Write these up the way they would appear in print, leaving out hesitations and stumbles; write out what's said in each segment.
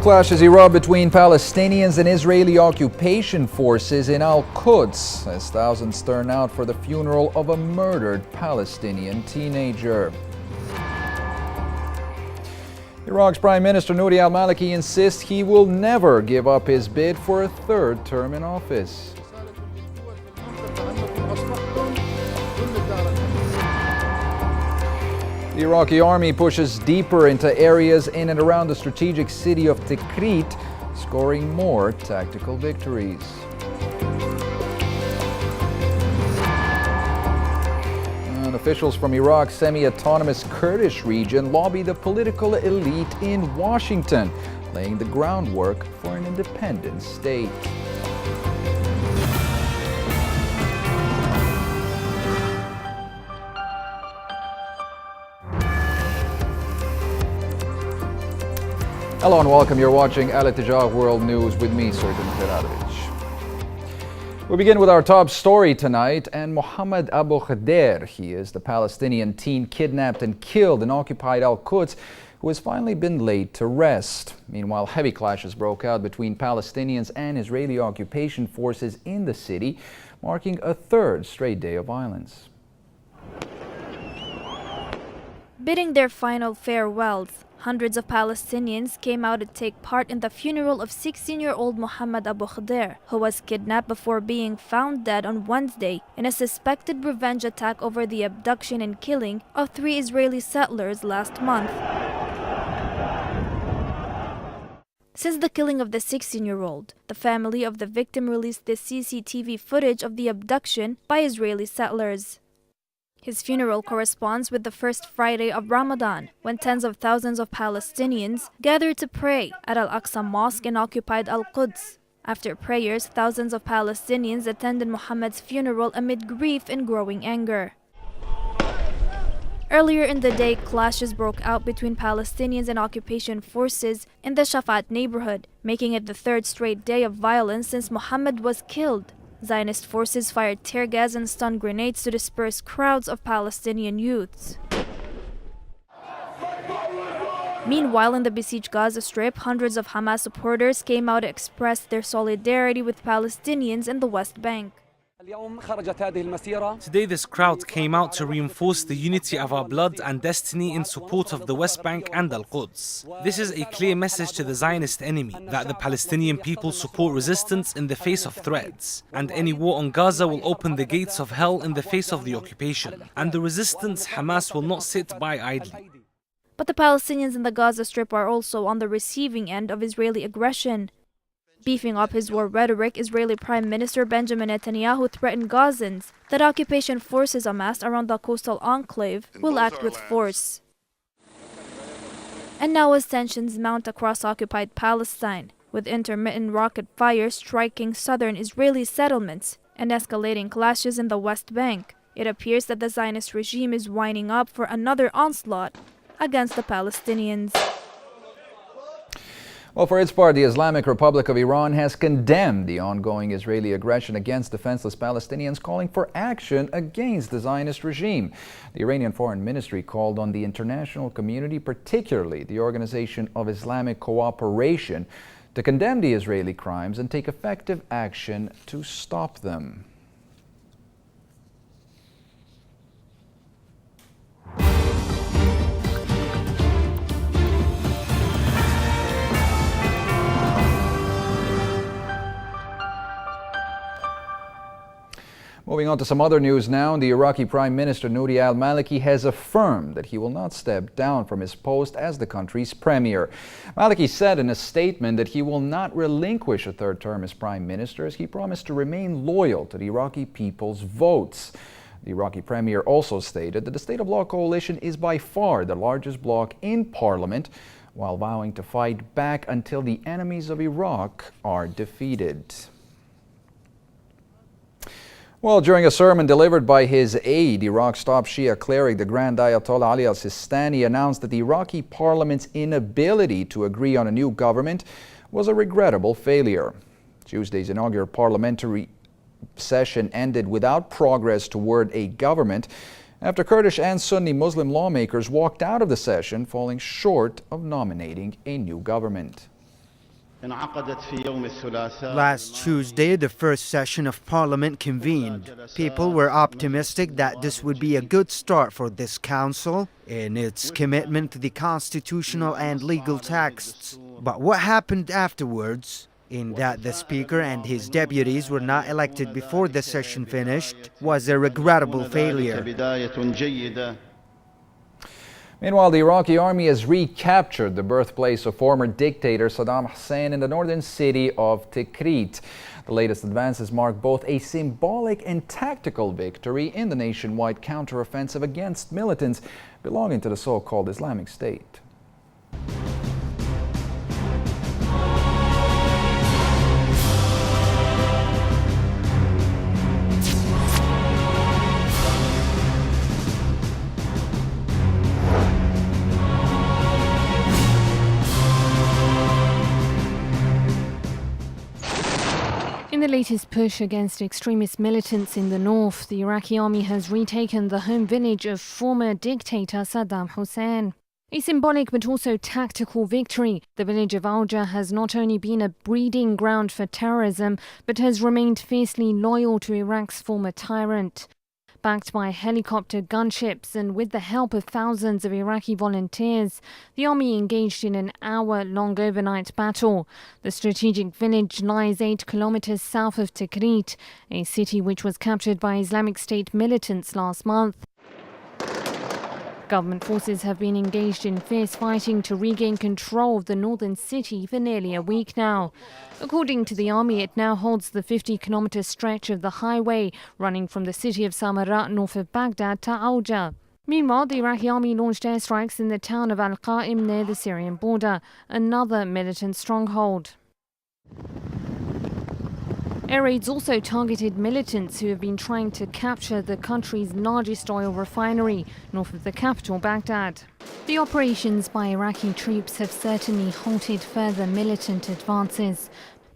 Clashes erupt between Palestinians and Israeli occupation forces in Al-Quds as thousands turn out for the funeral of a murdered Palestinian teenager. Iraq's Prime Minister Nouri al-Maliki insists he will never give up his bid for a third term in office. The Iraqi army pushes deeper into areas in and around the strategic city of Tikrit, scoring more tactical victories. And officials from Iraq's semi-autonomous Kurdish region lobby the political elite in Washington, laying the groundwork for an independent state. Hello and welcome. You're watching Al Ittijah World News with me, Sergeant Karadovic. We begin with our top story tonight, and Mohammed Abu Khader. He is the Palestinian teen kidnapped and killed in occupied Al-Quds, who has finally been laid to rest. Meanwhile, heavy clashes broke out between Palestinians and Israeli occupation forces in the city, marking a third straight day of violence. Bidding their final farewells, hundreds of Palestinians came out to take part in the funeral of 16-year-old Mohammed Abu Khader, who was kidnapped before being found dead on Wednesday in a suspected revenge attack over the abduction and killing of 3 Israeli settlers last month. Since the killing of the 16-year-old, the family of the victim released the CCTV footage of the abduction by Israeli settlers. His funeral corresponds with the first Friday of Ramadan, when tens of thousands of Palestinians gathered to pray at Al-Aqsa Mosque in occupied Al-Quds. After prayers, thousands of Palestinians attended Muhammad's funeral amid grief and growing anger. Earlier in the day, clashes broke out between Palestinians and occupation forces in the Shafat neighborhood, making it the third straight day of violence since Muhammad was killed. Zionist forces fired tear gas and stun grenades to disperse crowds of Palestinian youths. Meanwhile, in the besieged Gaza Strip, hundreds of Hamas supporters came out to express their solidarity with Palestinians in the West Bank. Today this crowd came out to reinforce the unity of our blood and destiny in support of the West Bank and Al-Quds. This is a clear message to the Zionist enemy that the Palestinian people support resistance in the face of threats, and any war on Gaza will open the gates of hell in the face of the occupation, and the resistance Hamas will not sit by idly. But the Palestinians in the Gaza Strip are also on the receiving end of Israeli aggression. Beefing up his war rhetoric, Israeli Prime Minister Benjamin Netanyahu threatened Gazans that occupation forces amassed around the coastal enclave will act with force. And now as tensions mount across occupied Palestine, with intermittent rocket fire striking southern Israeli settlements and escalating clashes in the West Bank, it appears that the Zionist regime is winding up for another onslaught against the Palestinians. Well, for its part, the Islamic Republic of Iran has condemned the ongoing Israeli aggression against defenseless Palestinians, calling for action against the Zionist regime. The Iranian Foreign Ministry called on the international community, particularly the Organization of Islamic Cooperation, to condemn the Israeli crimes and take effective action to stop them. Moving on to some other news now, the Iraqi Prime Minister Nouri al-Maliki has affirmed that he will not step down from his post as the country's premier. Maliki said in a statement that he will not relinquish a third term as Prime Minister, as he promised to remain loyal to the Iraqi people's votes. The Iraqi premier also stated that the State of Law coalition is by far the largest bloc in parliament, while vowing to fight back until the enemies of Iraq are defeated. Well, during a sermon delivered by his aide, Iraq's top Shia cleric, the Grand Ayatollah Ali al-Sistani, announced that the Iraqi parliament's inability to agree on a new government was a regrettable failure. Tuesday's inaugural parliamentary session ended without progress toward a government after Kurdish and Sunni Muslim lawmakers walked out of the session, falling short of nominating a new government. Last Tuesday, the first session of Parliament convened. People were optimistic that this would be a good start for this council in its commitment to the constitutional and legal texts. But what happened afterwards, in that the Speaker and his deputies were not elected before the session finished, was a regrettable failure. Meanwhile, the Iraqi army has recaptured the birthplace of former dictator Saddam Hussein in the northern city of Tikrit. The latest advances mark both a symbolic and tactical victory in the nationwide counteroffensive against militants belonging to the so-called Islamic State. In the latest push against extremist militants in the north, the Iraqi army has retaken the home village of former dictator Saddam Hussein. A symbolic but also tactical victory. The village of Auja has not only been a breeding ground for terrorism, but has remained fiercely loyal to Iraq's former tyrant. Backed by helicopter gunships and with the help of thousands of Iraqi volunteers, the army engaged in an hour-long overnight battle. The strategic village lies 8 kilometers south of Tikrit, a city which was captured by Islamic State militants last month. Government forces have been engaged in fierce fighting to regain control of the northern city for nearly a week now. According to the army, it now holds the 50-kilometer stretch of the highway running from the city of Samarra north of Baghdad to Auja. Meanwhile, the Iraqi army launched airstrikes in the town of Al-Qa'im near the Syrian border, another militant stronghold. Air raids also targeted militants who have been trying to capture the country's largest oil refinery, north of the capital, Baghdad. The operations by Iraqi troops have certainly halted further militant advances,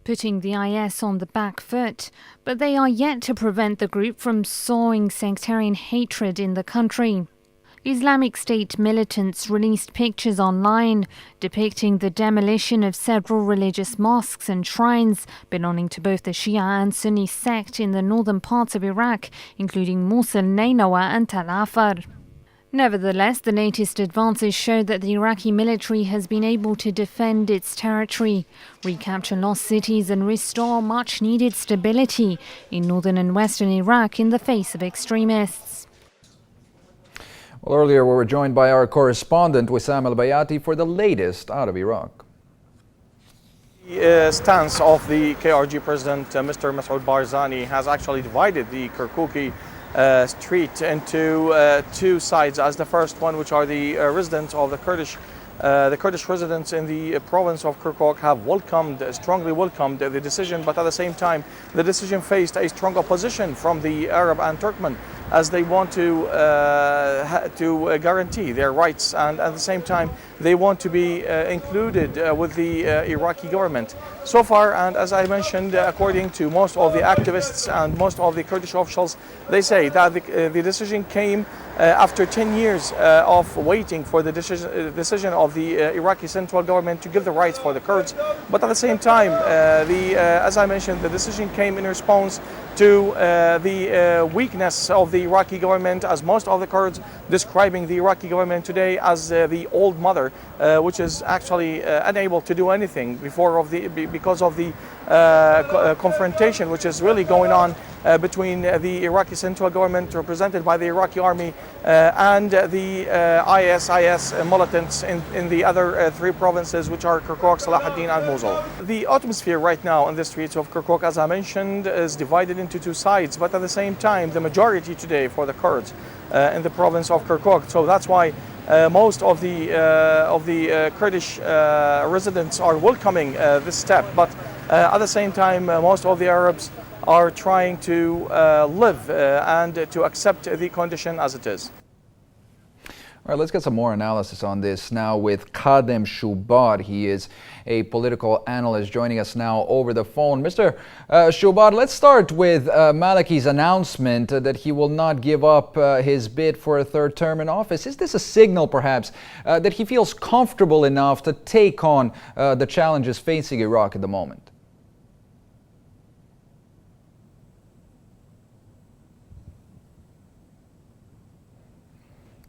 putting the IS on the back foot, but they are yet to prevent the group from sowing sectarian hatred in the country. Islamic State militants released pictures online depicting the demolition of several religious mosques and shrines belonging to both the Shia and Sunni sect in the northern parts of Iraq, including Mosul, Nainawa and Tal Afar. Nevertheless, the latest advances show that the Iraqi military has been able to defend its territory, recapture lost cities and restore much-needed stability in northern and western Iraq in the face of extremists. Well, earlier we were joined by our correspondent Wissam Al-Bayati for the latest out of Iraq. The stance of the KRG president, Mr. Masoud Barzani, has actually divided the Kirkuki street into two sides. As the first one, which are the residents of the Kurdish residents in the province of Kirkuk have strongly welcomed the decision, but at the same time, the decision faced a strong opposition from the Arab and Turkmen, as they want to guarantee their rights, and at the same time they want to be included with the Iraqi government. So far, and as I mentioned, according to most of the activists and most of the Kurdish officials, they say that the decision came after 10 years of waiting for the decision of the Iraqi central government to give the rights for the Kurds. But at the same time, as I mentioned, the decision came in response to the weakness of the Iraqi government, as most of the Kurds describing the Iraqi government today as the old mother, which is actually unable to do anything because of the confrontation which is really going on between the Iraqi central government, represented by the Iraqi army, and the ISIS militants in the other three provinces, which are Kirkuk, Salahuddin and Mosul. The atmosphere right now in the streets of Kirkuk, as I mentioned, is divided into two sides, but at the same time the majority today for the Kurds in the province of Kirkuk. So that's why most of the Kurdish residents are welcoming this step, but at the same time most of the Arabs are trying to live and to accept the condition as it is. All right, let's get some more analysis on this now with Kadem Shubad. He is a political analyst joining us now over the phone. Mr. Shubad, let's start with Maliki's announcement that he will not give up his bid for a third term in office. Is this a signal, perhaps, that he feels comfortable enough to take on the challenges facing Iraq at the moment?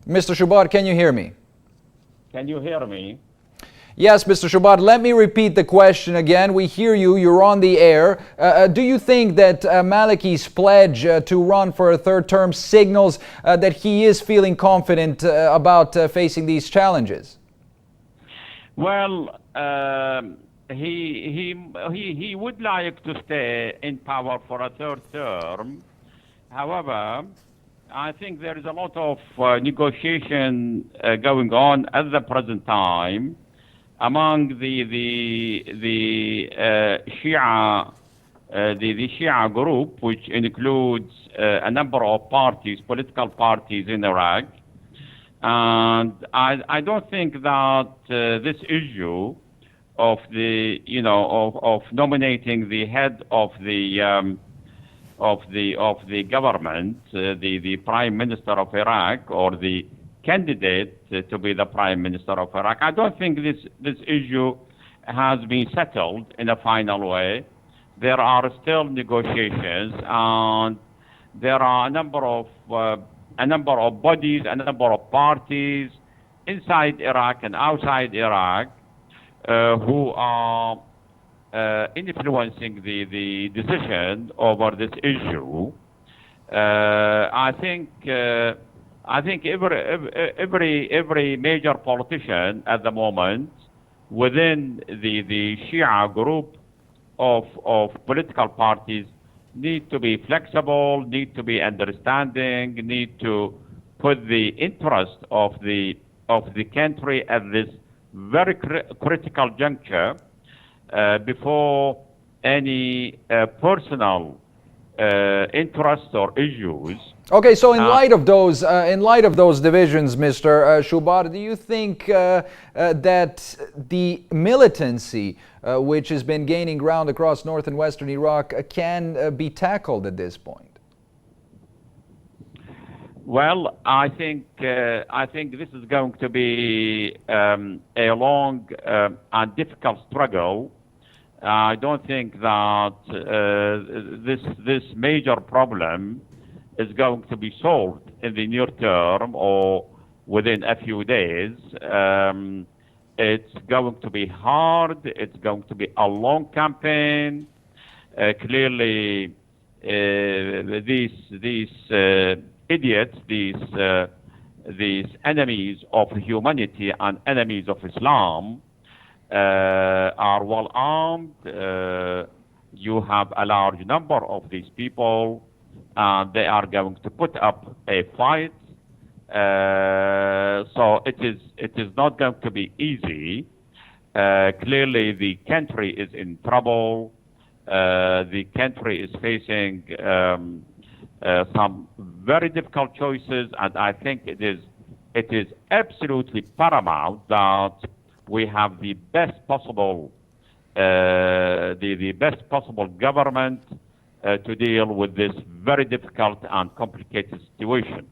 Mr. Shubad, can you hear me? Can you hear me? Yes, Mr. Shubad, let me repeat the question again. We hear you, you're on the air. Do you think that Maliki's pledge to run for a third term signals that he is feeling confident about facing these challenges? Well, he would like to stay in power for a third term. However, I think there is a lot of negotiation going on at the present time among the Shia the Shia group, which includes a number of parties, political parties in Iraq. And I don't think that this issue of the of nominating the head of the government, the Prime Minister of Iraq, or the candidate to be the Prime Minister of Iraq, I don't think this issue has been settled in a final way. There are still negotiations, and there are a number of bodies, a number of parties inside Iraq and outside Iraq who are influencing the decision over this issue. I think every major politician at the moment within the Shia group of political parties need to be flexible, need to be understanding, need to put the interest of the country at this very critical juncture before any personal interests or issues. Okay, so in light of those divisions, Mr. Shubad, do you think that the militancy, which has been gaining ground across north and western Iraq, can be tackled at this point? Well, I think this is going to be a long and difficult struggle. I don't think that this major problem is going to be solved in the near term or within a few days. It's going to be hard. It's going to be a long campaign. Clearly, these idiots, these enemies of humanity and enemies of Islam are well armed. You have a large number of these people, and they are going to put up a fight. So it is not going to be easy. Clearly, the country is in trouble. The country is facing some very difficult choices, and I think it is absolutely paramount that we have the best possible the best possible government to deal with this very difficult and complicated situation.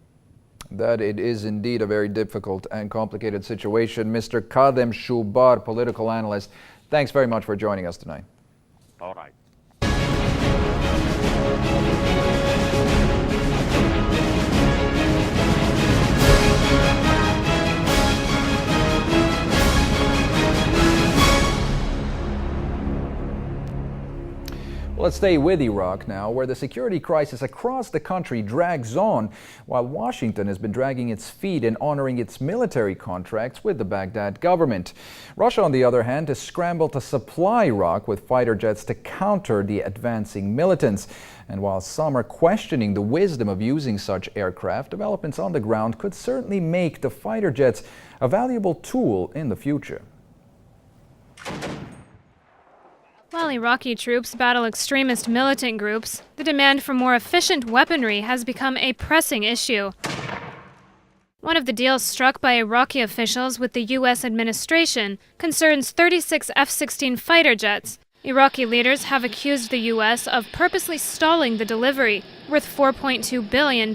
That it is indeed a very difficult and complicated situation. Mr. Kadem Shubad, political analyst, thanks very much for joining us tonight. All right. Let's stay with Iraq now, where the security crisis across the country drags on, while Washington has been dragging its feet in honoring its military contracts with the Baghdad government. Russia, on the other hand, has scrambled to supply Iraq with fighter jets to counter the advancing militants. And while some are questioning the wisdom of using such aircraft, developments on the ground could certainly make the fighter jets a valuable tool in the future. While Iraqi troops battle extremist militant groups, the demand for more efficient weaponry has become a pressing issue. One of the deals struck by Iraqi officials with the U.S. administration concerns 36 F-16 fighter jets. Iraqi leaders have accused the U.S. of purposely stalling the delivery, worth $4.2 billion.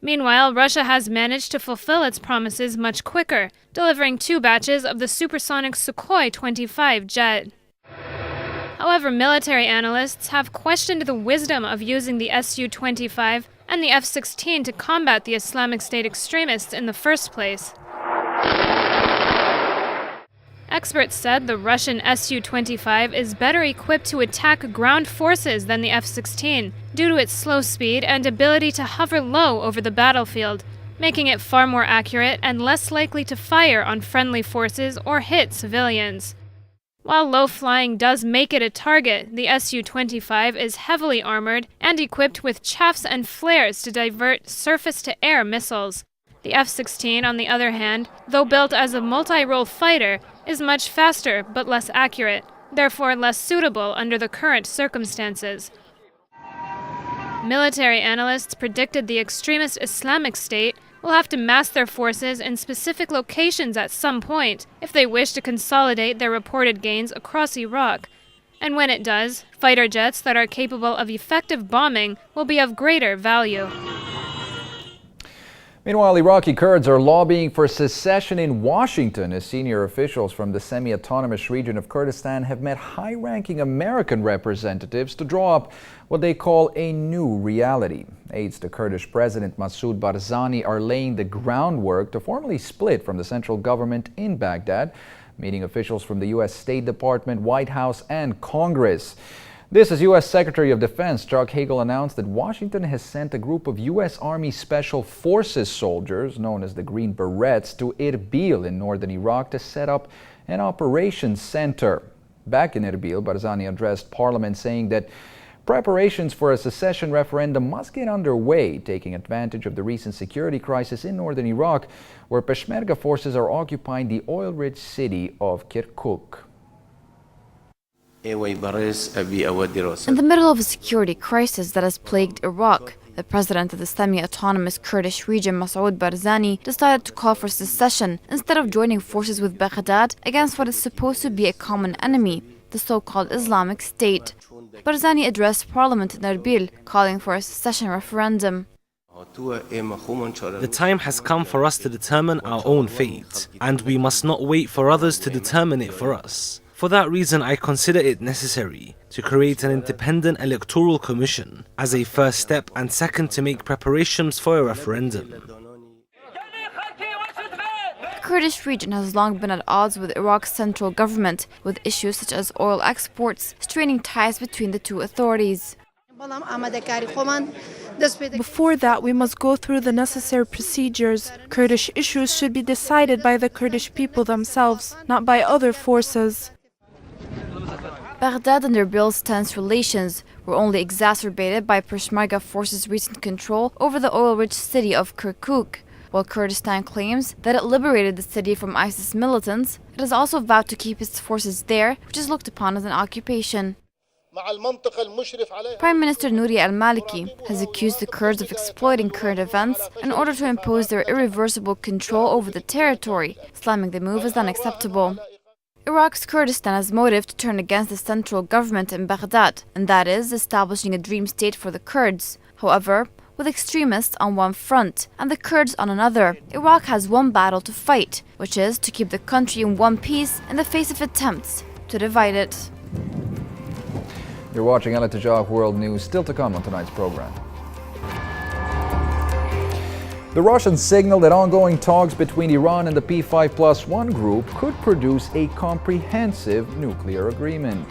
Meanwhile, Russia has managed to fulfill its promises much quicker, delivering 2 batches of the supersonic Sukhoi 25 jet. However, military analysts have questioned the wisdom of using the Su-25 and the F-16 to combat the Islamic State extremists in the first place. Experts said the Russian Su-25 is better equipped to attack ground forces than the F-16 due to its slow speed and ability to hover low over the battlefield, making it far more accurate and less likely to fire on friendly forces or hit civilians. While low flying does make it a target, the Su-25 is heavily armored and equipped with chaffs and flares to divert surface-to-air missiles. The F-16, on the other hand, though built as a multi-role fighter, is much faster but less accurate, therefore less suitable under the current circumstances. Military analysts predicted the extremist Islamic State will have to mass their forces in specific locations at some point if they wish to consolidate their reported gains across Iraq. And when it does, fighter jets that are capable of effective bombing will be of greater value. Meanwhile, Iraqi Kurds are lobbying for secession in Washington as senior officials from the semi-autonomous region of Kurdistan have met high-ranking American representatives to draw up what they call a new reality. Aides to Kurdish President Masoud Barzani are laying the groundwork to formally split from the central government in Baghdad, meeting officials from the U.S. State Department, White House, and Congress. This as U.S. Secretary of Defense Chuck Hagel announced that Washington has sent a group of U.S. Army Special Forces soldiers, known as the Green Berets, to Erbil in northern Iraq to set up an operations center. Back in Erbil, Barzani addressed Parliament saying that preparations for a secession referendum must get underway, taking advantage of the recent security crisis in northern Iraq, where Peshmerga forces are occupying the oil-rich city of Kirkuk. In the middle of a security crisis that has plagued Iraq, the president of the semi-autonomous Kurdish region, Masoud Barzani, decided to call for secession instead of joining forces with Baghdad against what is supposed to be a common enemy, the so-called Islamic State. Barzani addressed Parliament in Erbil, calling for a secession referendum. The time has come for us to determine our own fate, and we must not wait for others to determine it for us. For that reason, I consider it necessary to create an independent electoral commission as a first step, and second, to make preparations for a referendum. The Kurdish region has long been at odds with Iraq's central government, with issues such as oil exports straining ties between the two authorities. Before that, we must go through the necessary procedures. Kurdish issues should be decided by the Kurdish people themselves, not by other forces. Baghdad and Erbil's tense relations were only exacerbated by Peshmerga forces' recent control over the oil-rich city of Kirkuk. While Kurdistan claims that it liberated the city from ISIS militants, it has also vowed to keep its forces there, which is looked upon as an occupation. Prime Minister Nouri al-Maliki has accused the Kurds of exploiting current events in order to impose their irreversible control over the territory, slamming the move as unacceptable. Iraq's Kurdistan has motive to turn against the central government in Baghdad, and that is establishing a dream state for the Kurds. However, with extremists on one front and the Kurds on another, Iraq has one battle to fight, which is to keep the country in one piece in the face of attempts to divide it. You're watching Al Tajah World News, still to come on tonight's program. The Russians signaled that ongoing talks between Iran and the P5+1 group could produce a comprehensive nuclear agreement.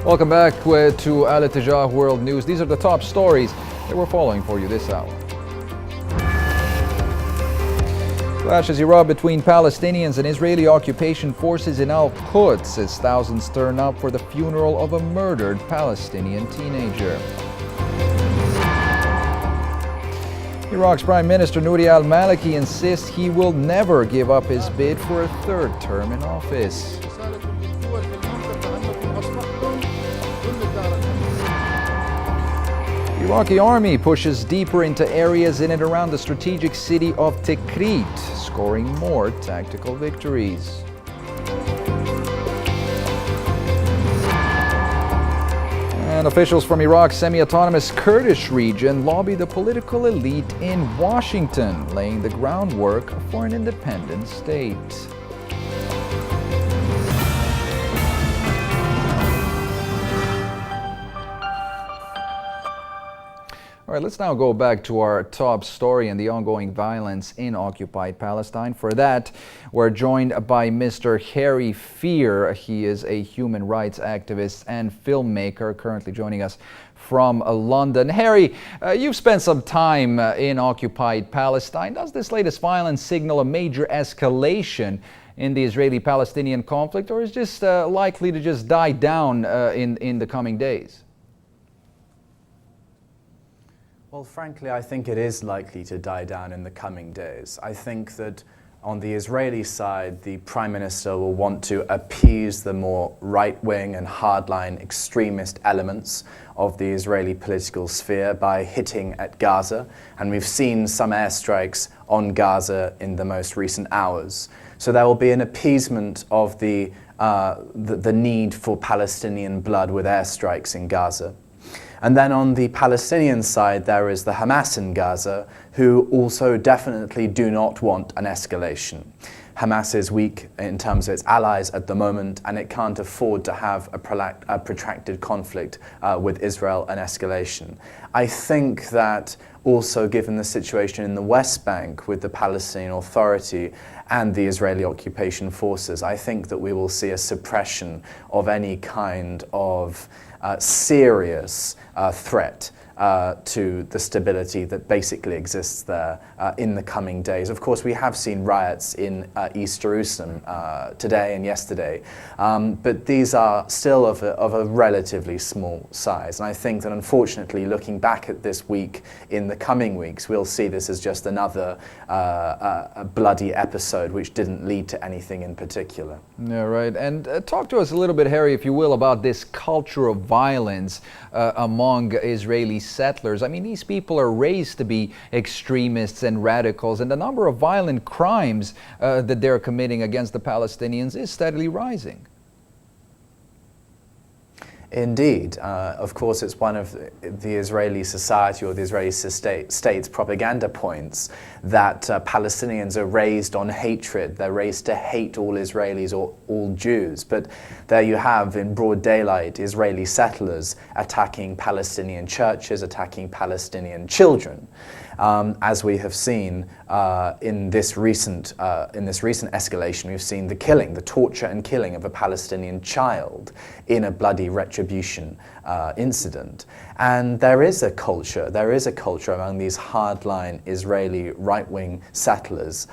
Welcome back to Al Ittijah World News. These are the top stories that we're following for you this hour. Clashes erupt between Palestinians and Israeli occupation forces in Al-Quds as thousands turn up for the funeral of a murdered Palestinian teenager. Iraq's Prime Minister Nouri al-Maliki insists he will never give up his bid for a third term in office. The Iraqi army pushes deeper into areas in and around the strategic city of Tikrit, scoring more tactical victories. And officials from Iraq's semi-autonomous Kurdish region lobby the political elite in Washington, laying the groundwork for an independent state. All right, let's now go back to our top story and the ongoing violence in occupied Palestine. For that, we're joined by Mr. Harry Fear. He is a human rights activist and filmmaker, currently joining us from London. Harry, you've spent some time in occupied Palestine. Does this latest violence signal a major escalation in the Israeli-Palestinian conflict, or is this likely to just die down in the coming days? Well, frankly, I think it is likely to die down in the coming days. I think that on the Israeli side, the Prime Minister will want to appease the more right-wing and hardline extremist elements of the Israeli political sphere by hitting at Gaza, and we've seen some airstrikes on Gaza in the most recent hours. So there will be an appeasement of the need for Palestinian blood with airstrikes in Gaza. And then on the Palestinian side, there is the Hamas in Gaza, who also definitely do not want an escalation. Hamas is weak in terms of its allies at the moment, and it can't afford to have a protracted conflict with Israel and escalation. I think that also, given the situation in the West Bank with the Palestinian Authority and the Israeli occupation forces, I think that we will see a suppression of any kind of serious threat to the stability that basically exists there in the coming days. Of course, we have seen riots in East Jerusalem today and yesterday, but these are still of a relatively small size. And I think that, unfortunately, looking back at this week, in the coming weeks, we'll see this as just another bloody episode which didn't lead to anything in particular. Yeah, right. And talk to us a little bit, Harry, if you will, about this culture of violence among Israeli settlers. I mean, these people are raised to be extremists and radicals, and the number of violent crimes that they're committing against the Palestinians is steadily rising. Indeed. Of course, it's one of the Israeli society or the Israeli state's propaganda points that Palestinians are raised on hatred. They're raised to hate all Israelis or all Jews. But there you have, in broad daylight, Israeli settlers attacking Palestinian churches, attacking Palestinian children. As we have seen in this recent escalation, we've seen the killing, the torture and killing of a Palestinian child in a bloody retribution incident. And there is a culture among these hardline Israeli right-wing settlers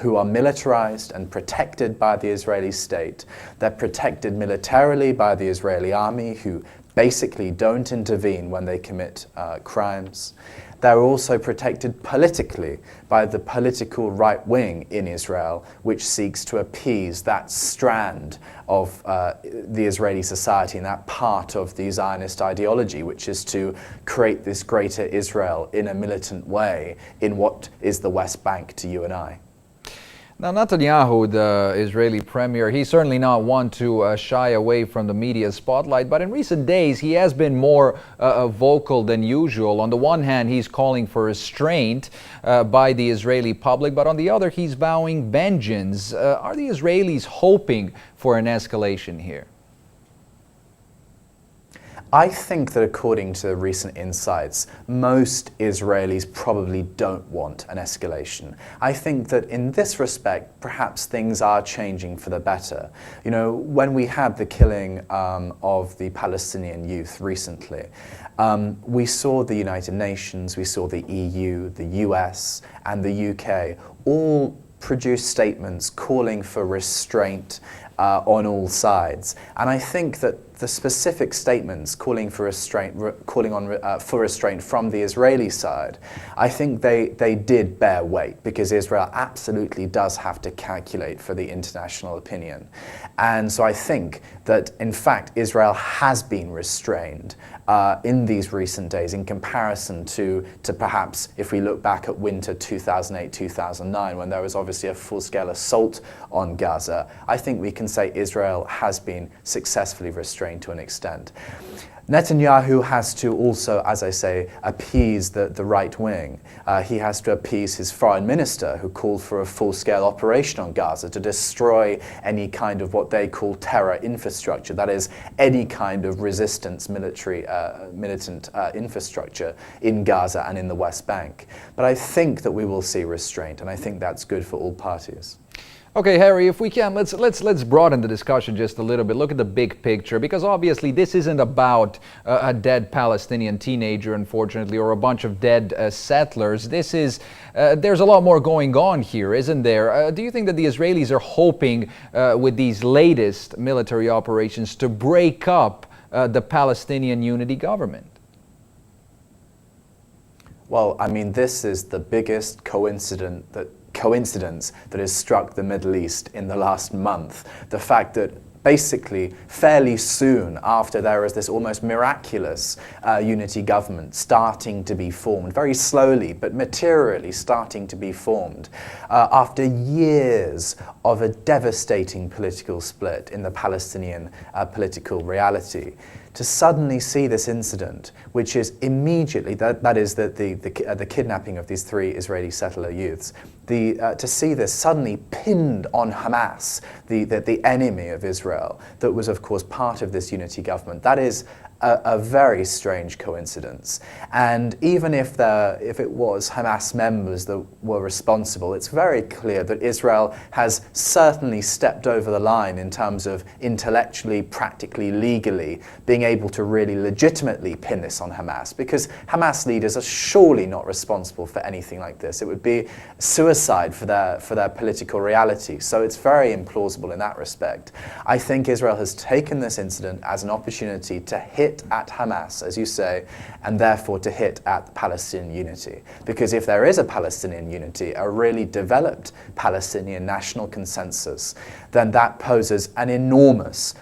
who are militarized and protected by the Israeli state. They're protected militarily by the Israeli army, who basically don't intervene when they commit crimes. They're also protected politically by the political right wing in Israel, which seeks to appease that strand of the Israeli society and that part of the Zionist ideology, which is to create this greater Israel in a militant way in what is the West Bank to you and I. Now, Netanyahu, the Israeli premier, he's certainly not one to shy away from the media spotlight, but in recent days he has been more vocal than usual. On the one hand, he's calling for restraint by the Israeli public, but on the other, he's vowing vengeance. Are the Israelis hoping for an escalation here? I think that according to recent insights, most Israelis probably don't want an escalation. I think that in this respect, perhaps things are changing for the better. You know, when we had the killing of the Palestinian youth recently, we saw the United Nations, we saw the EU, the US, and the UK all produce statements calling for restraint on all sides. And I think that the specific statements calling for restraint from the Israeli side, I think they did bear weight, because Israel absolutely does have to calculate for the international opinion. And so I think that, in fact, Israel has been restrained in these recent days in comparison to perhaps if we look back at winter 2008-2009, when there was obviously a full-scale assault on Gaza. I think we can say Israel has been successfully restrained to an extent. Netanyahu has to also, as I say, appease the right wing. He has to appease his foreign minister, who called for a full-scale operation on Gaza to destroy any kind of what they call terror infrastructure, that is, any kind of resistance militant infrastructure in Gaza and in the West Bank. But I think that we will see restraint, and I think that's good for all parties. Okay, Harry, if we can, let's broaden the discussion just a little bit. Look at the big picture, because obviously this isn't about a dead Palestinian teenager, unfortunately, or a bunch of dead settlers. This is there's a lot more going on here, isn't there? Do you think that the Israelis are hoping with these latest military operations to break up the Palestinian Unity government? Well, I mean, this is the biggest coincidence that has struck the Middle East in the last month. The fact that basically fairly soon after there is this almost miraculous unity government starting to be formed, very slowly but materially starting to be formed, after years of a devastating political split in the Palestinian political reality, to suddenly see this incident, which is immediately, that is the kidnapping of these 3 Israeli settler youths, to see this suddenly pinned on Hamas, the enemy of Israel, that was of course part of this unity government. That is a very strange coincidence. And even if it was Hamas members that were responsible, it's very clear that Israel has certainly stepped over the line in terms of intellectually, practically, legally being able to really legitimately pin this on Hamas, because Hamas leaders are surely not responsible for anything like this. It would be suicide for their political reality. So it's very implausible in that respect. I think Israel has taken this incident as an opportunity to hit at Hamas, as you say, and therefore to hit at Palestinian unity. Because if there is a Palestinian unity, a really developed Palestinian national consensus, then that poses an enormous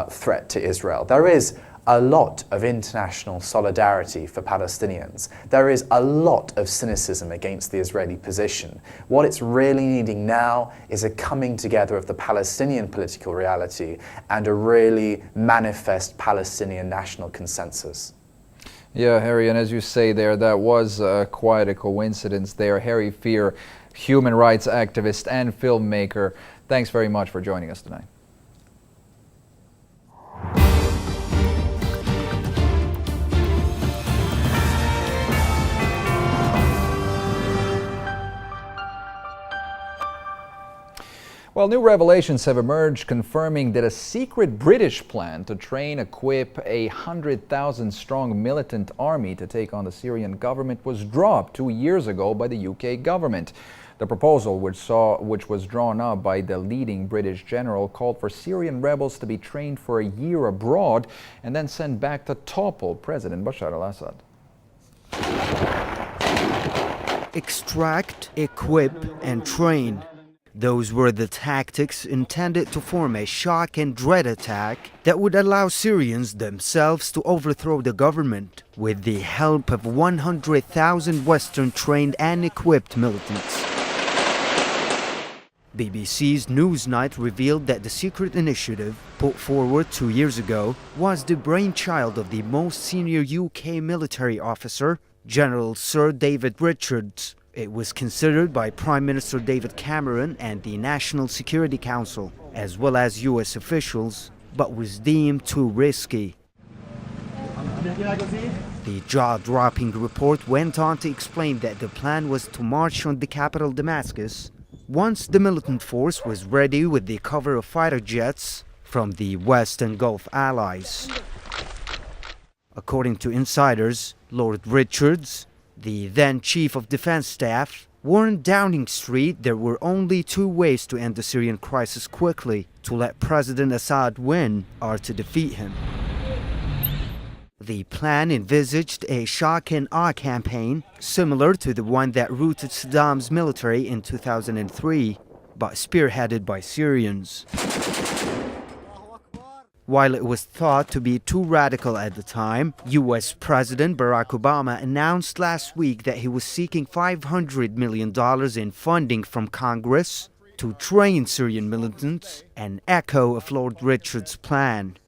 threat to Israel. There is a lot of international solidarity for Palestinians. There is a lot of cynicism against the Israeli position. What it's really needing now is a coming together of the Palestinian political reality and a really manifest Palestinian national consensus. Yeah, Harry, and as you say there, that was quite a coincidence there. Harry Fear, human rights activist and filmmaker, thanks very much for joining us tonight. Well, new revelations have emerged confirming that a secret British plan to train, equip a 100,000-strong militant army to take on the Syrian government was dropped 2 years ago by the UK government. The proposal, which was drawn up by the leading British general, called for Syrian rebels to be trained for a year abroad and then sent back to topple President Bashar al-Assad. Extract, equip, and train. Those were the tactics intended to form a shock and dread attack that would allow Syrians themselves to overthrow the government with the help of 100,000 Western-trained and equipped militants. BBC's Newsnight revealed that the secret initiative, put forward 2 years ago, was the brainchild of the most senior UK military officer, General Sir David Richards. It was considered by Prime Minister David Cameron and the National Security Council, as well as US officials, but was deemed too risky. The jaw-dropping report went on to explain that the plan was to march on the capital Damascus once the militant force was ready with the cover of fighter jets from the West and Gulf allies. According to insiders, Lord Richards, the then Chief of Defense Staff, warned Downing Street there were only two ways to end the Syrian crisis quickly: to let President Assad win or to defeat him. The plan envisaged a shock and awe campaign similar to the one that routed Saddam's military in 2003, but spearheaded by Syrians. While it was thought to be too radical at the time, US President Barack Obama announced last week that he was seeking $500 million in funding from Congress to train Syrian militants, an echo of Lord Richards' plan.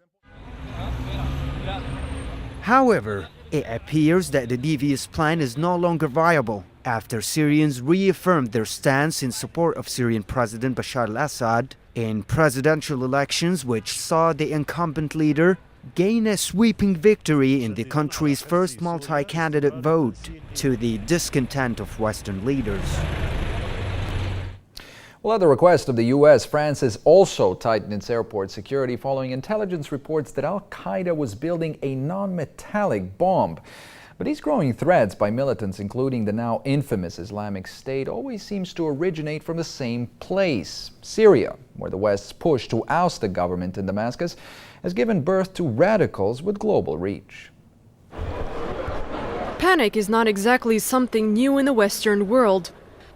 However, it appears that the devious plan is no longer viable after Syrians reaffirmed their stance in support of Syrian President Bashar al-Assad in presidential elections, which saw the incumbent leader gain a sweeping victory in the country's first multi-candidate vote, to the discontent of Western leaders. Well, at the request of the U.S., France has also tightened its airport security following intelligence reports that al-Qaeda was building a non-metallic bomb. But these growing threats by militants, including the now infamous Islamic State, always seems to originate from the same place: Syria, where the West's push to oust the government in Damascus has given birth to radicals with global reach. Panic is not exactly something new in the Western world.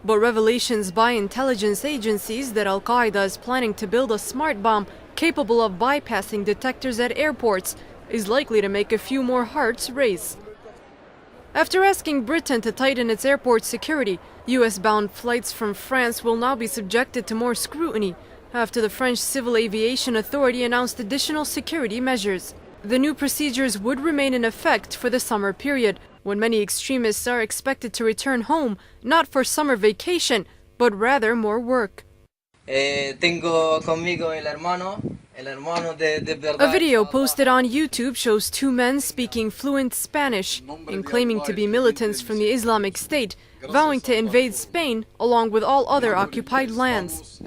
But revelations by intelligence agencies that al-Qaeda is planning to build a smart bomb capable of bypassing detectors at airports is likely to make a few more hearts race. After asking Britain to tighten its airport security, US-bound flights from France will now be subjected to more scrutiny after the French Civil Aviation Authority announced additional security measures. The new procedures would remain in effect for the summer period, when many extremists are expected to return home, not for summer vacation, but rather more work. A video posted on YouTube shows two men speaking fluent Spanish and claiming to be militants from the Islamic State, vowing to invade Spain along with all other occupied lands.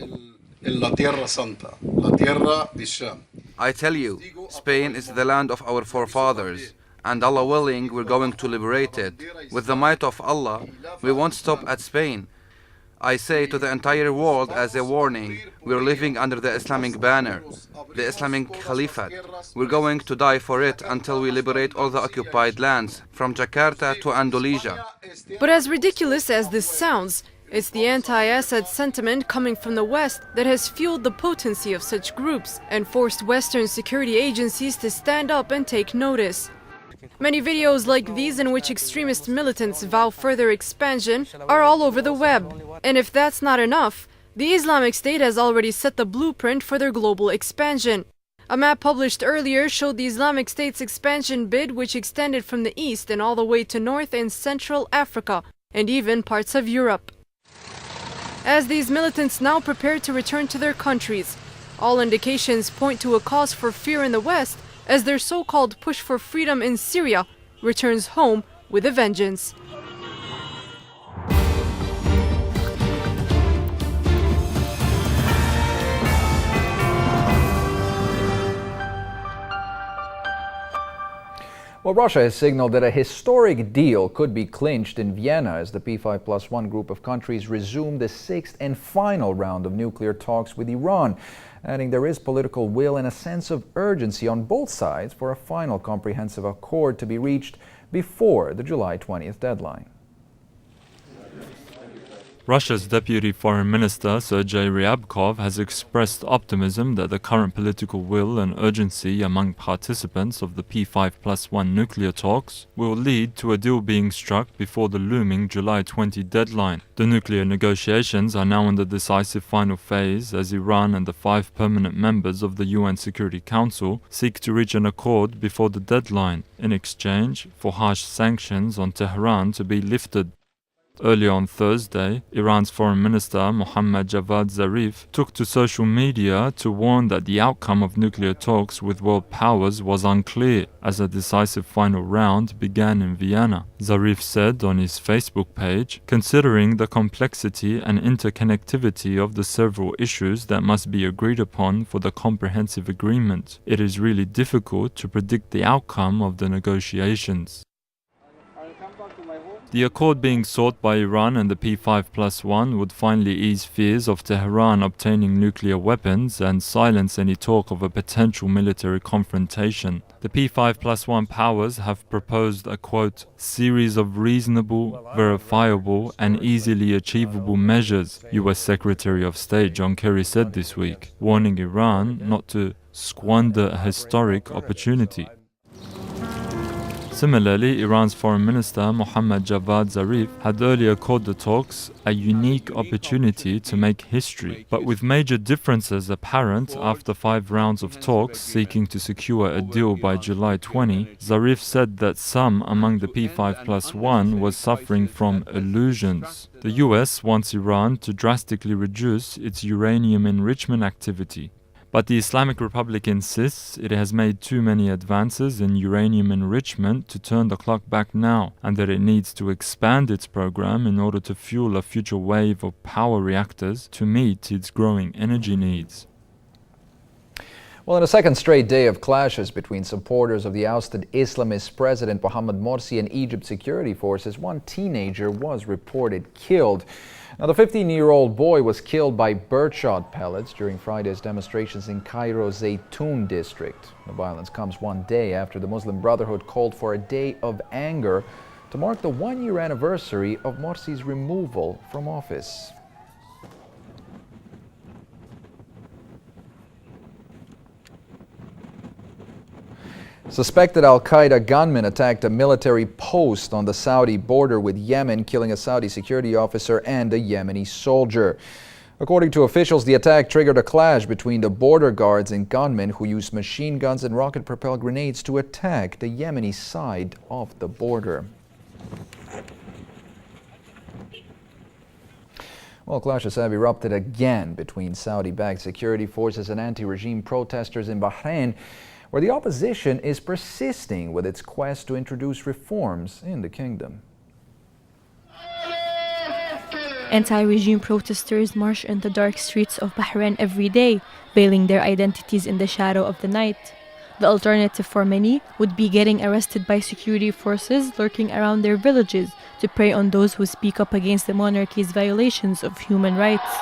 I tell you, Spain is the land of our forefathers, and Allah willing, we're going to liberate it. With the might of Allah, we won't stop at Spain. I say to the entire world as a warning, we're living under the Islamic banner, the Islamic Caliphate. We're going to die for it until we liberate all the occupied lands, from Jakarta to Andalusia. But as ridiculous as this sounds, it's the anti-Assad sentiment coming from the West that has fueled the potency of such groups and forced Western security agencies to stand up and take notice. Many videos like these in which extremist militants vow further expansion are all over the web. And if that's not enough, the Islamic State has already set the blueprint for their global expansion. A map published earlier showed the Islamic State's expansion bid, which extended from the east and all the way to North and Central Africa, and even parts of Europe. As these militants now prepare to return to their countries, all indications point to a cause for fear in the West, as their so-called push for freedom in Syria returns home with a vengeance. Well, Russia has signaled that a historic deal could be clinched in Vienna as the P5+1 group of countries resume the sixth and final round of nuclear talks with Iran, adding there is political will and a sense of urgency on both sides for a final comprehensive accord to be reached before the July 20th deadline. Russia's Deputy Foreign Minister Sergei Ryabkov has expressed optimism that the current political will and urgency among participants of the P5+1 nuclear talks will lead to a deal being struck before the looming July 20 deadline. The nuclear negotiations are now in the decisive final phase as Iran and the 5 permanent members of the UN Security Council seek to reach an accord before the deadline in exchange for harsh sanctions on Tehran to be lifted. Earlier on Thursday, Iran's Foreign Minister Mohammad Javad Zarif took to social media to warn that the outcome of nuclear talks with world powers was unclear as a decisive final round began in Vienna. Zarif said on his Facebook page, "Considering the complexity and interconnectivity of the several issues that must be agreed upon for the comprehensive agreement, it is really difficult to predict the outcome of the negotiations." The accord being sought by Iran and the P5+1 would finally ease fears of Tehran obtaining nuclear weapons and silence any talk of a potential military confrontation. The P5+1 powers have proposed a, quote, series of reasonable, verifiable and easily achievable measures, US Secretary of State John Kerry said this week, warning Iran not to squander a historic opportunity. Similarly, Iran's Foreign Minister Mohammad Javad Zarif had earlier called the talks a unique opportunity to make history. But with major differences apparent after 5 rounds of talks seeking to secure a deal by July 20, Zarif said that some among the P5+1 was suffering from illusions. The US wants Iran to drastically reduce its uranium enrichment activity. But the Islamic Republic insists it has made too many advances in uranium enrichment to turn the clock back now, and that it needs to expand its program in order to fuel a future wave of power reactors to meet its growing energy needs. Well, in a second straight day of clashes between supporters of the ousted Islamist President Mohamed Morsi and Egypt's security forces, one teenager was reported killed. Now, the 15-year-old boy was killed by birdshot pellets during Friday's demonstrations in Cairo's Zaytoun district. The violence comes one day after the Muslim Brotherhood called for a day of anger to mark the 1-year anniversary of Morsi's removal from office. Suspected al-Qaeda gunmen attacked a military post on the Saudi border with Yemen, killing a Saudi security officer and a Yemeni soldier. According to officials, the attack triggered a clash between the border guards and gunmen who used machine guns and rocket-propelled grenades to attack the Yemeni side of the border. Well, clashes have erupted again between Saudi-backed security forces and anti-regime protesters in Bahrain, where the opposition is persisting with its quest to introduce reforms in the kingdom. Anti-regime protesters march in the dark streets of Bahrain every day, veiling their identities in the shadow of the night. The alternative for many would be getting arrested by security forces lurking around their villages to prey on those who speak up against the monarchy's violations of human rights.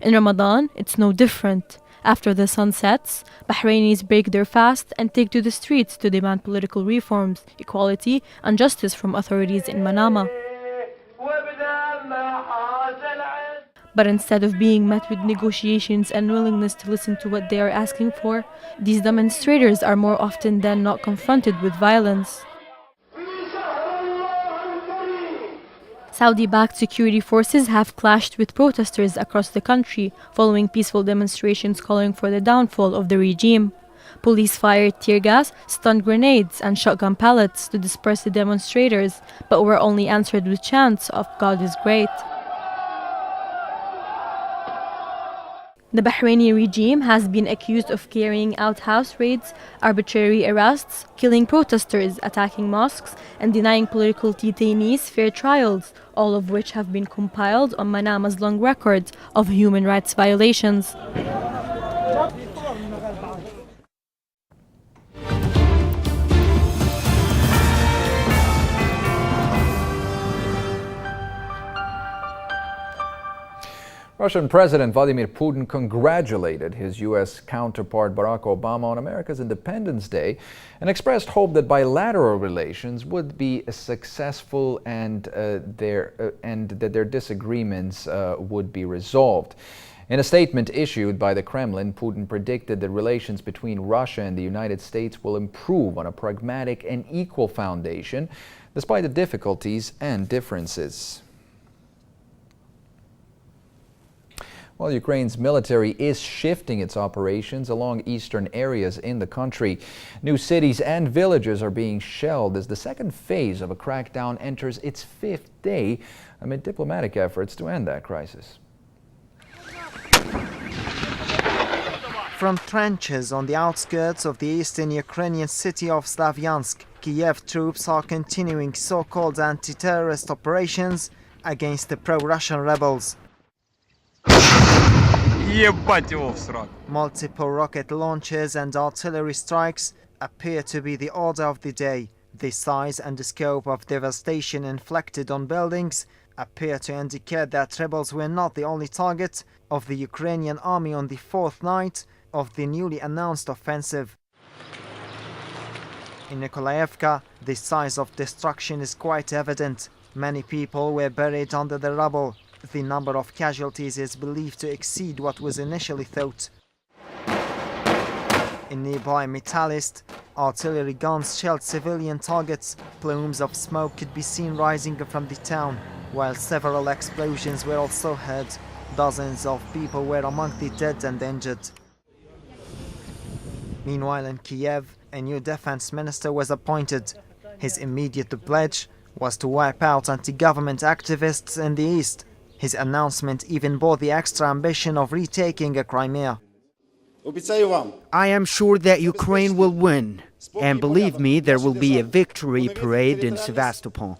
In Ramadan, it's no different. After the sun sets, Bahrainis break their fast and take to the streets to demand political reforms, equality, and justice from authorities in Manama. But instead of being met with negotiations and willingness to listen to what they are asking for, these demonstrators are more often than not confronted with violence. Saudi-backed security forces have clashed with protesters across the country following peaceful demonstrations calling for the downfall of the regime. Police fired tear gas, stun grenades, and shotgun pellets to disperse the demonstrators, but were only answered with chants of "God is great." The Bahraini regime has been accused of carrying out house raids, arbitrary arrests, killing protesters, attacking mosques, and denying political detainees fair trials, all of which have been compiled on Manama's long record of human rights violations. Russian President Vladimir Putin congratulated his U.S. counterpart Barack Obama on America's Independence Day and expressed hope that bilateral relations would be successful and that their disagreements would be resolved. In a statement issued by the Kremlin, Putin predicted that relations between Russia and the United States will improve on a pragmatic and equal foundation, despite the difficulties and differences. Well, Ukraine's military is shifting its operations along eastern areas in the country. New cities and villages are being shelled as the second phase of a crackdown enters its fifth day amid diplomatic efforts to end that crisis. From trenches on the outskirts of the eastern Ukrainian city of Slavyansk, Kiev troops are continuing so-called anti-terrorist operations against the pro-Russian rebels. Multiple rocket launches and artillery strikes appear to be the order of the day. The size and the scope of devastation inflicted on buildings appear to indicate that rebels were not the only target of the Ukrainian army on the fourth night of the newly announced offensive. In Nikolaevka, the size of destruction is quite evident. Many people were buried under the rubble. The number of casualties is believed to exceed what was initially thought. In nearby Metalist, artillery guns shelled civilian targets. Plumes of smoke could be seen rising from the town, while several explosions were also heard. Dozens of people were among the dead and injured. Meanwhile, in Kiev, a new defense minister was appointed. His immediate pledge was to wipe out anti-government activists in the east. His announcement even bore the extra ambition of retaking Crimea. I am sure that Ukraine will win. And believe me, there will be a victory parade in Sevastopol.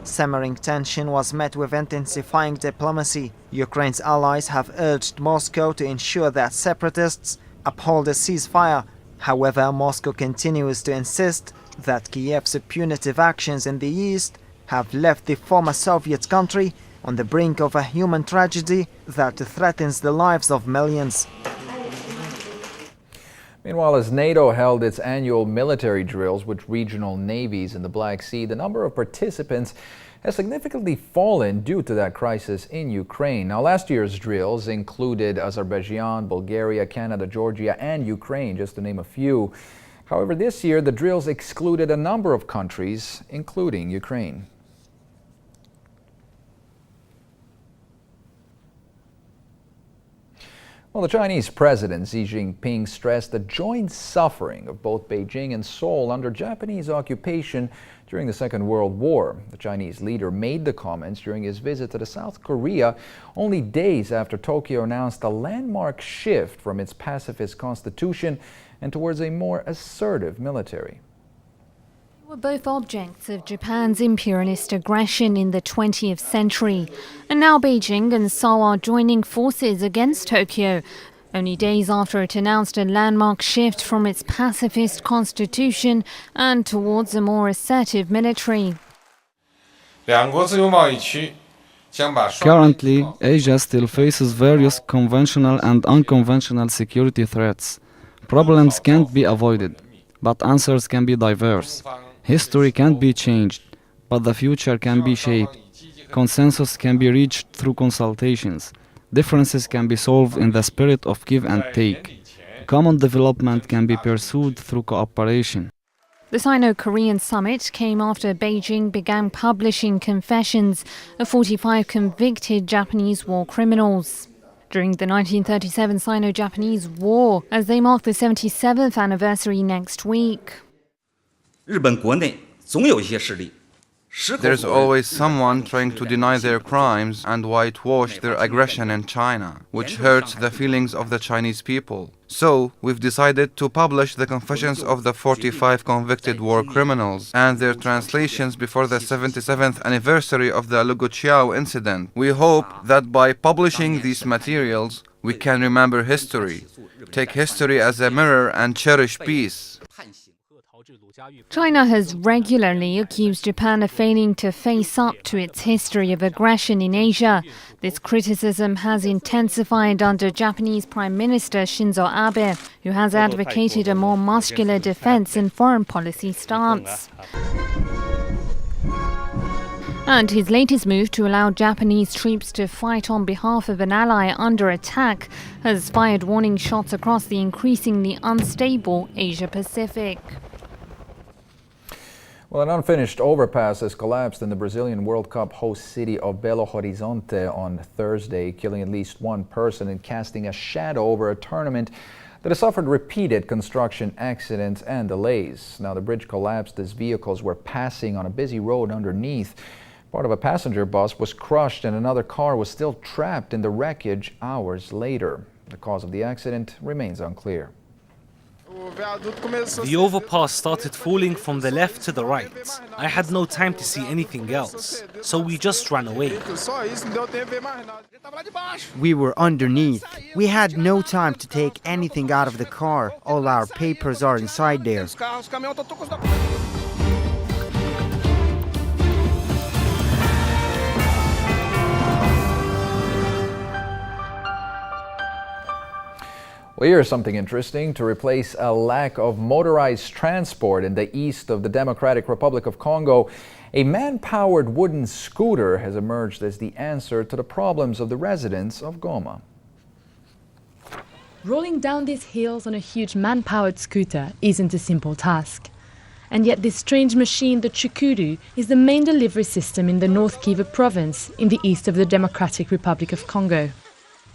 Simmering tension was met with intensifying diplomacy. Ukraine's allies have urged Moscow to ensure that separatists uphold a ceasefire. However, Moscow continues to insist that Kiev's punitive actions in the east have left the former Soviet country on the brink of a human tragedy that threatens the lives of millions. Meanwhile, as NATO held its annual military drills with regional navies in the Black Sea, the number of participants has significantly fallen due to that crisis in Ukraine. Now, last year's drills included Azerbaijan, Bulgaria, Canada, Georgia, and Ukraine, just to name a few. However, this year, the drills excluded a number of countries, including Ukraine. Well, the Chinese President Xi Jinping stressed the joint suffering of both Beijing and Seoul under Japanese occupation during the Second World War. The Chinese leader made the comments during his visit to South Korea only days after Tokyo announced a landmark shift from its pacifist constitution and towards a more assertive military. Were both objects of Japan's imperialist aggression in the 20th century. And now Beijing and Seoul are joining forces against Tokyo, only days after it announced a landmark shift from its pacifist constitution and towards a more assertive military. Currently, Asia still faces various conventional and unconventional security threats. Problems can't be avoided, but answers can be diverse. History can't be changed, but the future can be shaped. Consensus can be reached through consultations. Differences can be solved in the spirit of give and take. Common development can be pursued through cooperation. The Sino-Korean summit came after Beijing began publishing confessions of 45 convicted Japanese war criminals. During the 1937 Sino-Japanese War, as they mark the 77th anniversary next week. There's always someone trying to deny their crimes and whitewash their aggression in China, which hurts the feelings of the Chinese people. So, we've decided to publish the confessions of the 45 convicted war criminals and their translations before the 77th anniversary of the Luguqiao incident. We hope that by publishing these materials, we can remember history, take history as a mirror and cherish peace. China has regularly accused Japan of failing to face up to its history of aggression in Asia. This criticism has intensified under Japanese Prime Minister Shinzo Abe, who has advocated a more muscular defense and foreign policy stance. And his latest move to allow Japanese troops to fight on behalf of an ally under attack has fired warning shots across the increasingly unstable Asia-Pacific. Well, an unfinished overpass has collapsed in the Brazilian World Cup host city of Belo Horizonte on Thursday, killing at least one person and casting a shadow over a tournament that has suffered repeated construction accidents and delays. Now, the bridge collapsed as vehicles were passing on a busy road underneath. Part of a passenger bus was crushed and another car was still trapped in the wreckage hours later. The cause of the accident remains unclear. The overpass started falling from the left to the right. I had no time to see anything else, so we just ran away. We were underneath. We had no time to take anything out of the car. All our papers are inside there. Well, here's something interesting. To replace a lack of motorized transport in the east of the Democratic Republic of Congo, a man-powered wooden scooter has emerged as the answer to the problems of the residents of Goma. Rolling down these hills on a huge man-powered scooter isn't a simple task. And yet this strange machine, the Chukuru, is the main delivery system in the North Kivu province in the east of the Democratic Republic of Congo.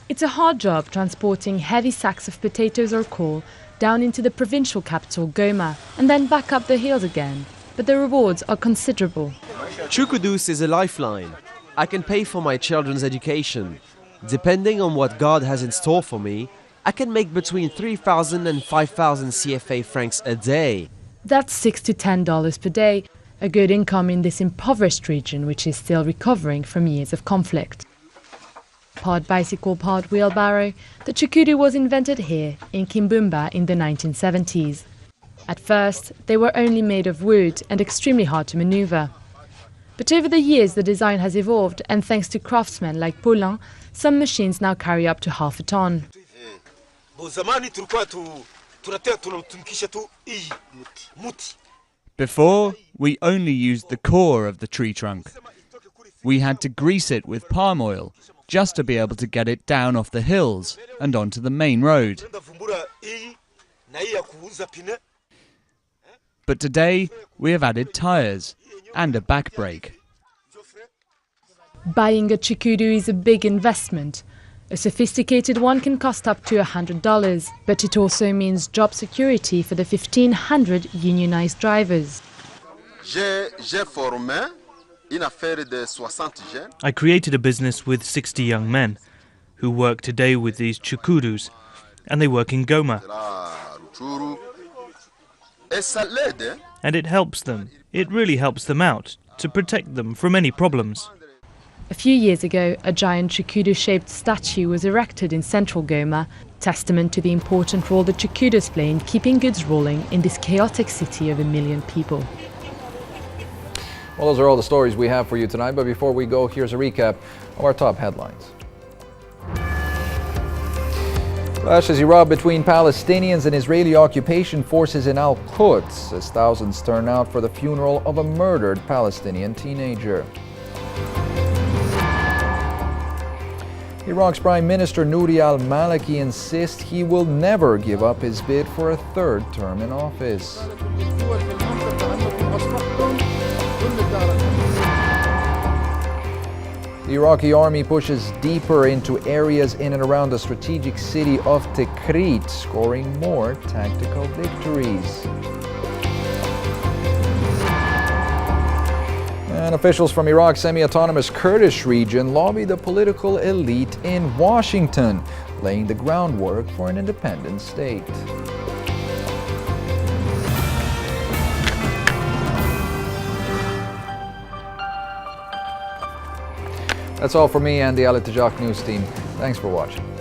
It's a hard job transporting heavy sacks of potatoes or coal down into the provincial capital, Goma, and then back up the hills again. But the rewards are considerable. Chukudus is a lifeline. I can pay for my children's education. Depending on what God has in store for me, I can make between 3,000 and 5,000 CFA francs a day. That's $6 to $10 per day, a good income in this impoverished region which is still recovering from years of conflict. Part bicycle, part wheelbarrow, the Chukuru was invented here in Kimbumba in the 1970s. At first, they were only made of wood and extremely hard to maneuver. But over the years, the design has evolved, and thanks to craftsmen like Paulin, some machines now carry up to half a ton. Before, we only used the core of the tree trunk. We had to grease it with palm oil just to be able to get it down off the hills and onto the main road. But today, we have added tyres and a back brake. Buying a Chukuru is a big investment. A sophisticated one can cost up to $100, but it also means job security for the 1,500 unionized drivers. I created a business with 60 young men who work today with these Chukurus, and they work in Goma. And it helps them. It really helps them out to protect them from any problems. A few years ago, a giant Chukuru-shaped statue was erected in central Goma, testament to the important role the Chukurus play in keeping goods rolling in this chaotic city of 1 million people. Well, those are all the stories we have for you tonight, but before we go, here's a recap of our top headlines. Clashes erupt between Palestinians and Israeli occupation forces in Al-Quds as thousands turn out for the funeral of a murdered Palestinian teenager. Iraq's Prime Minister Nouri al-Maliki insists he will never give up his bid for a third term in office. The Iraqi army pushes deeper into areas in and around the strategic city of Tikrit, scoring more tactical victories. And officials from Iraq's semi-autonomous Kurdish region lobby the political elite in Washington, laying the groundwork for an independent state. That's all for me and the Al Ittijaq News team. Thanks for watching.